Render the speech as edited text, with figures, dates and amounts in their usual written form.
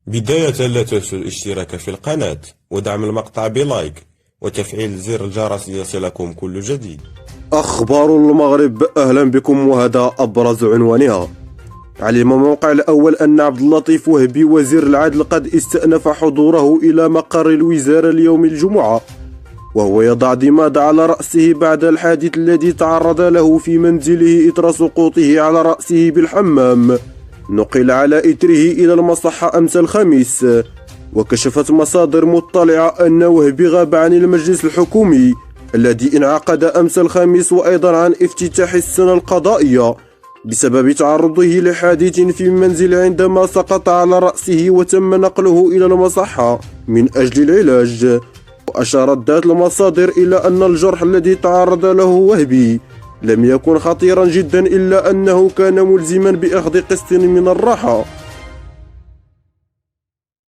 بداية لا تنسوا الاشتراك في القناة ودعم المقطع بلايك وتفعيل زر الجرس ليصلكم كل جديد. أخبار المغرب، أهلا بكم وهذا أبرز عنوانها. علم موقع الأول أن عبد اللطيف وهبي وزير العدل قد استأنف حضوره إلى مقر الوزارة اليوم الجمعة، وهو يضع ضماد على رأسه بعد الحادث الذي تعرض له في منزله إثر سقوطه على رأسه بالحمام. نقل على إثره إلى المصحة أمس الخميس، وكشفت مصادر مطلعة أن وهبي غاب عن المجلس الحكومي الذي انعقد أمس الخميس، وأيضا عن افتتاح السنة القضائية بسبب تعرضه لحادث في المنزل عندما سقط على رأسه وتم نقله إلى المصحة من أجل العلاج. وأشارت ذات المصادر إلى أن الجرح الذي تعرض له وهبي لم يكن خطيرا جدا، إلا أنه كان ملزما بأخذ قسط من الراحة